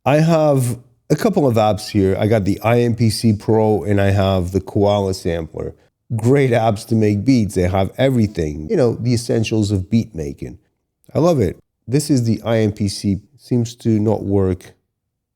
I have a couple of apps here. I got the mpc Pro and I have the Koala Sampler. Great apps to make beats. They have everything, the essentials of beat making. I love it. This is the mpc, seems to not work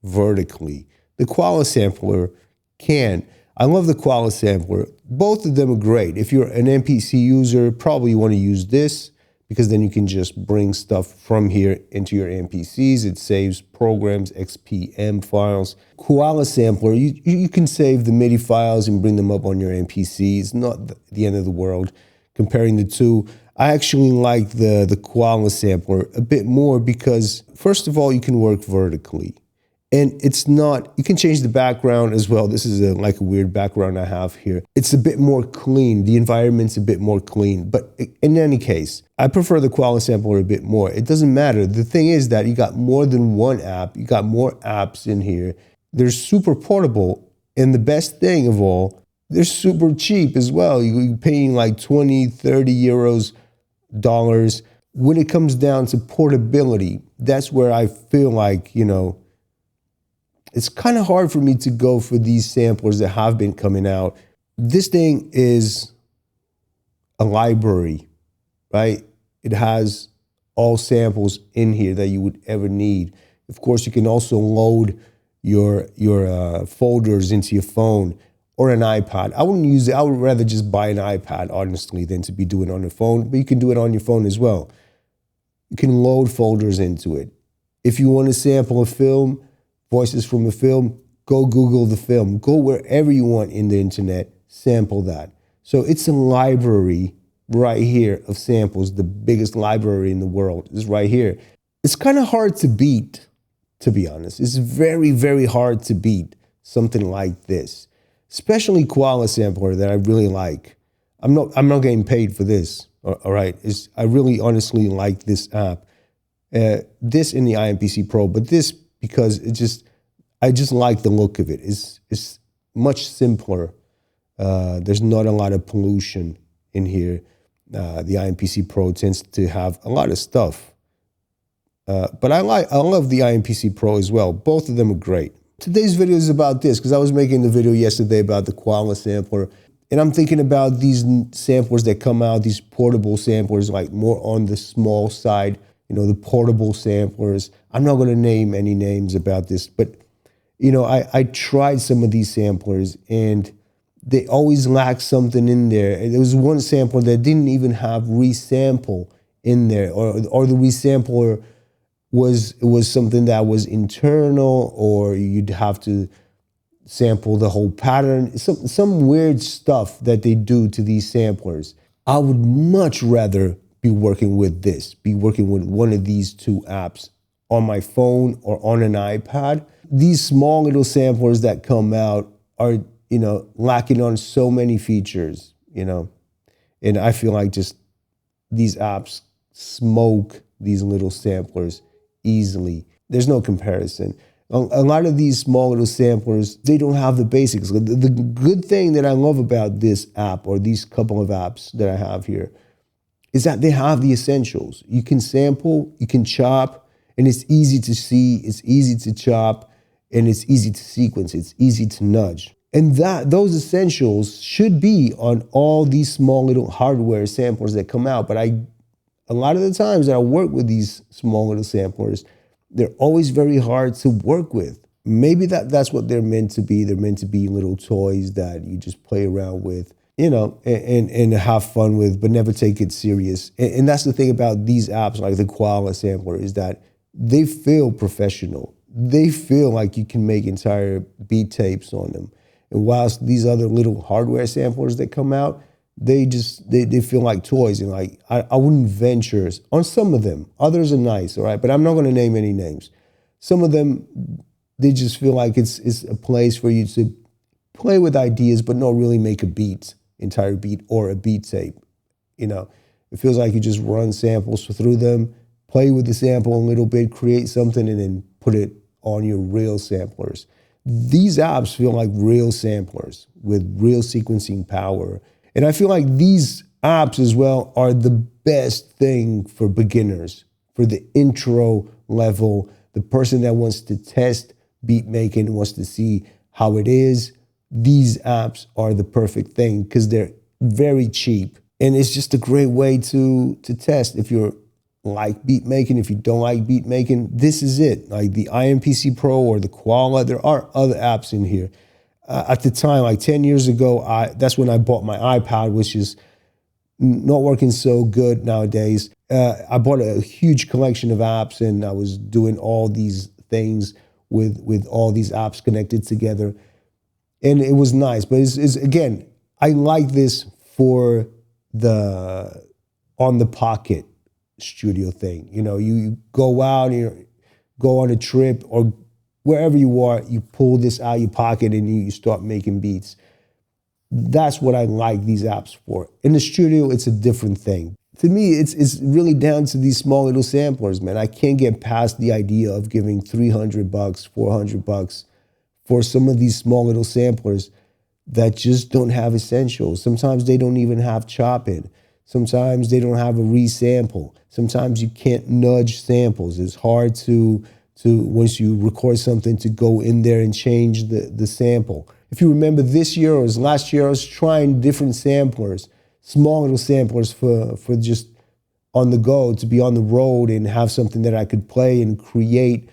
vertically. The Koala Sampler can. I love the Koala Sampler. Both of them are great. If you're an MPC user, probably you want to use this because then you can just bring stuff from here into your MPCs. It saves programs, XPM files. Koala Sampler, you can save the MIDI files and bring them up on your MPC. It's not the end of the world. Comparing the two, I actually like the Koala Sampler a bit more because, first of all, you can work vertically. And it's not, you can change the background as well. This is like a weird background I have here. It's a bit more clean. The environment's a bit more clean. But in any case, I prefer the Koala Sampler a bit more. It doesn't matter. The thing is that you got more than one app. You got more apps in here. They're super portable. And the best thing of all, they're super cheap as well. You're paying like 20, 30 euros, dollars. When it comes down to portability, that's where I feel like, it's kind of hard for me to go for these samplers that have been coming out. This thing is a library, right? It has all samples in here that you would ever need. Of course, you can also load your folders into your phone or an iPad. I wouldn't use it. I would rather just buy an iPad, honestly, than to be doing it on the phone. But you can do it on your phone as well. You can load folders into it. If you want to sample a film, voices from a film, go Google the film. Go wherever you want in the internet, sample that. So it's a library right here of samples. The biggest library in the world is right here. It's kind of hard to beat, to be honest. It's very, very hard to beat something like this, especially Koala Sampler that I really like. I'm not getting paid for this, all right? I really honestly like this app. This in the iMPC Pro, but this because I just like the look of it. It's much simpler. There's not a lot of pollution in here. The iMPC Pro tends to have a lot of stuff. But I love the iMPC Pro as well. Both of them are great. Today's video is about this because I was making the video yesterday about the Koala Sampler. And I'm thinking about these samplers that come out, these portable samplers, like more on the small side, the portable samplers. I'm not going to name any names about this, but, I tried some of these samplers and they always lack something in there. There was one sampler that didn't even have resample in there, or the resampler was something that was internal, or you'd have to sample the whole pattern. Some weird stuff that they do to these samplers. I would much rather be working with this, be working with one of these two apps on my phone or on an iPad. These small little samplers that come out are, lacking on so many features, and I feel like just these apps smoke these little samplers easily. There's no comparison. A lot of these small little samplers, they don't have the basics. The good thing that I love about this app, or these couple of apps that I have here, is that they have the essentials. You can sample, you can chop, and it's easy to see, it's easy to chop, and it's easy to sequence, it's easy to nudge. And those essentials should be on all these small little hardware samplers that come out. But a lot of the times that I work with these small little samplers, they're always very hard to work with. Maybe that's what they're meant to be. They're meant to be little toys that you just play around with, and have fun with, but never take it serious. And that's the thing about these apps like the Koala Sampler, is that they feel professional. They feel like you can make entire beat tapes on them. And whilst these other little hardware samplers that come out, they feel like toys. And like, I wouldn't venture on some of them. Others are nice, all right? But I'm not going to name any names. Some of them, they just feel like it's a place for you to play with ideas, but not really make a beat, entire beat, or a beat tape. It feels like you just run samples through them, play with the sample a little bit, create something, and then put it on your real samplers. These apps feel like real samplers with real sequencing power. And I feel like these apps as well are the best thing for beginners, for the intro level, the person that wants to test beat making, wants to see how it is, these apps are the perfect thing because they're very cheap. And it's just a great way to test if you're like beat making. If you don't like beat making, this is it. Like the iMPC Pro or the Koala, there are other apps in here. At the time, like 10 years ago, that's when I bought my iPad, which is not working so good nowadays. I bought a huge collection of apps and I was doing all these things with all these apps connected together. And it was nice. But it's again, I like this for the on the pocket studio thing. You know, you go out, you go on a trip or wherever you are, you pull this out of your pocket and you start making beats. That's what I like these apps for. In the studio, it's a different thing. To me, it's really down to these small little samplers, man. I can't get past the idea of giving $300, $400 for some of these small little samplers that just don't have essentials. Sometimes they don't even have chop-in. Sometimes they don't have a resample. Sometimes you can't nudge samples. It's hard to once you record something to go in there and change the sample. If you remember this year or last year, I was trying different samplers, small little samplers for just on the go, to be on the road and have something that I could play and create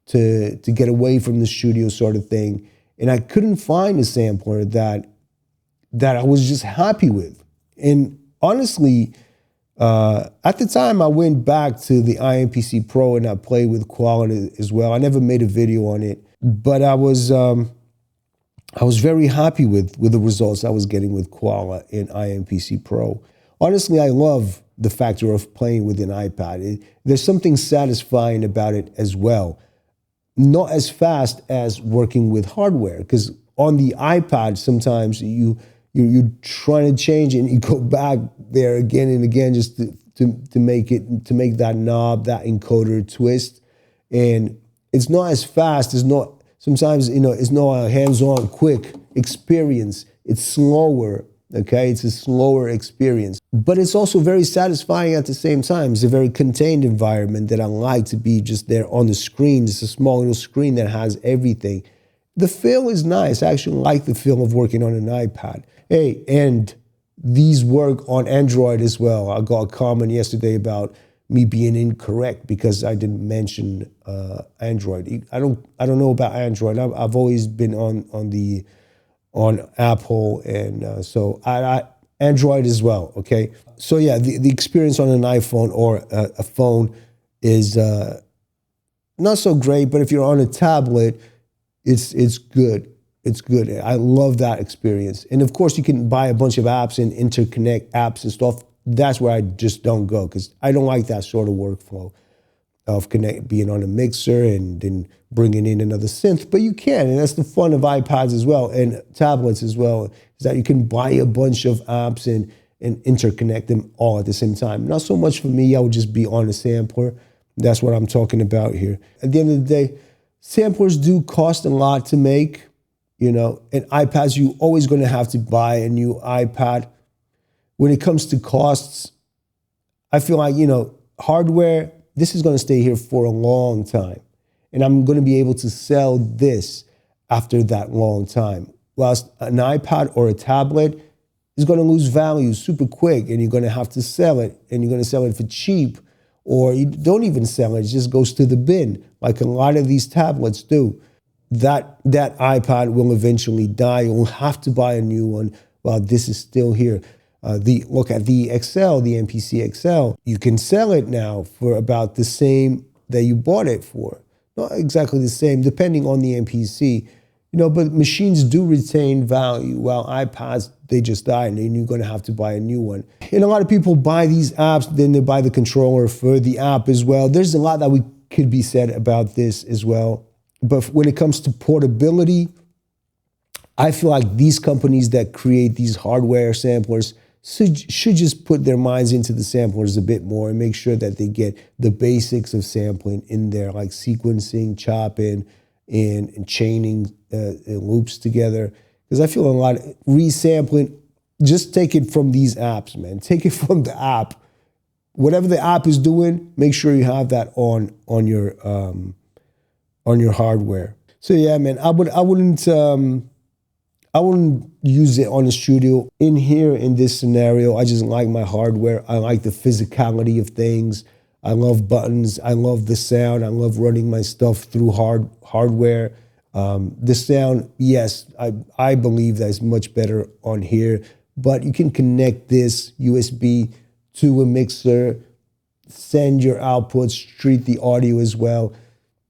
to get away from the studio sort of thing. And I couldn't find a sampler that I was just happy with. And honestly, at the time, I went back to the iMPC Pro and I played with Koala as well. I never made a video on it, but I was very happy with the results I was getting with Koala and iMPC Pro. Honestly, I love the factor of playing with an iPad. There's something satisfying about it as well. Not as fast as working with hardware, because on the iPad, sometimes you're trying to change it and you go back there again and again just to make that knob, that encoder twist. And it's not as fast, sometimes, it's not a hands-on quick experience. It's slower, okay? It's a slower experience. But it's also very satisfying at the same time. It's a very contained environment that I like to be just there on the screen. It's a small little screen that has everything. The feel is nice. I actually like the feel of working on an iPad. Hey, and these work on Android as well. I got a comment yesterday about me being incorrect because I didn't mention Android. I don't know about Android. I've always been on Apple, and so I Android as well. Okay, so yeah, the experience on an iPhone or a phone is not so great, but if you're on a tablet, it's good. It's good. I love that experience. And of course, you can buy a bunch of apps and interconnect apps and stuff. That's where I just don't go because I don't like that sort of workflow of being on a mixer and then bringing in another synth. But you can, and that's the fun of iPads as well and tablets as well, is that you can buy a bunch of apps and interconnect them all at the same time. Not so much for me. I would just be on a sampler. That's what I'm talking about here. At the end of the day, samplers do cost a lot to make. And iPads, you're always going to have to buy a new iPad. When it comes to costs, I feel like, hardware, this is going to stay here for a long time. And I'm going to be able to sell this after that long time. Whilst an iPad or a tablet is going to lose value super quick and you're going to have to sell it and you're going to sell it for cheap, or you don't even sell it, it just goes to the bin like a lot of these tablets do. That iPad will eventually die. You'll have to buy a new one while this is still here. Look at the XL, the MPC XL. You can sell it now for about the same that you bought it for. Not exactly the same, depending on the MPC. But machines do retain value, while iPads, they just die, and then you're going to have to buy a new one. And a lot of people buy these apps, then they buy the controller for the app as well. There's a lot that could be said about this as well. But when it comes to portability, I feel like these companies that create these hardware samplers should just put their minds into the samplers a bit more and make sure that they get the basics of sampling in there, like sequencing, chopping, and chaining loops together. Because I feel a lot of resampling, just take it from these apps, man. Take it from the app. Whatever the app is doing, make sure you have that on your hardware. So yeah, man, I wouldn't use it on the studio. In here, in this scenario, I just like my hardware. I like the physicality of things. I love buttons. I love the sound. I love running my stuff through hardware. The sound, yes, I believe that is much better on here. But you can connect this USB to a mixer, send your outputs, treat the audio as well.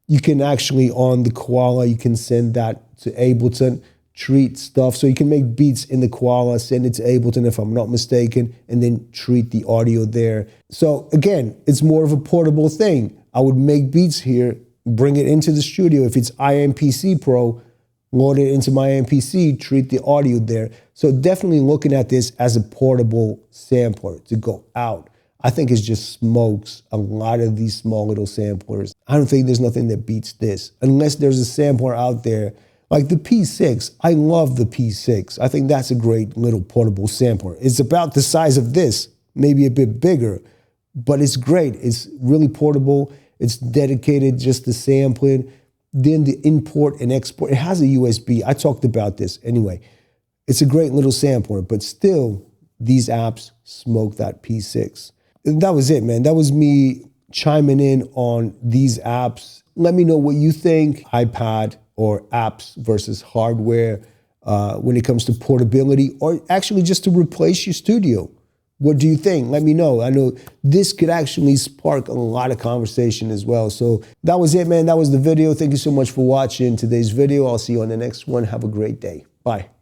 You can actually, on the Koala, you can send that to Ableton, treat stuff. So you can make beats in the Koala, send it to Ableton if I'm not mistaken, and then treat the audio there. So again, it's more of a portable thing. I would make beats here, bring it into the studio. If it's iMPC Pro, load it into my MPC, treat the audio there. So definitely looking at this as a portable sampler to go out. I think it just smokes a lot of these small little samplers. I don't think there's nothing that beats this, unless there's a sampler out there like the P6. I love the P6. I think that's a great little portable sampler. It's about the size of this, maybe a bit bigger, but it's great. It's really portable. It's dedicated just to sampling. Then the import and export, it has a USB. I talked about this. Anyway, it's a great little sampler, but still, these apps smoke that P6. And that was it, man. That was me chiming in on these apps. Let me know what you think, iPad or apps versus hardware when it comes to portability, or actually just to replace your studio. What do you think? Let me know. I know this could actually spark a lot of conversation as well. So that was it, man. That was the video. Thank you so much for watching today's video. I'll see you on the next one. Have a great day. Bye.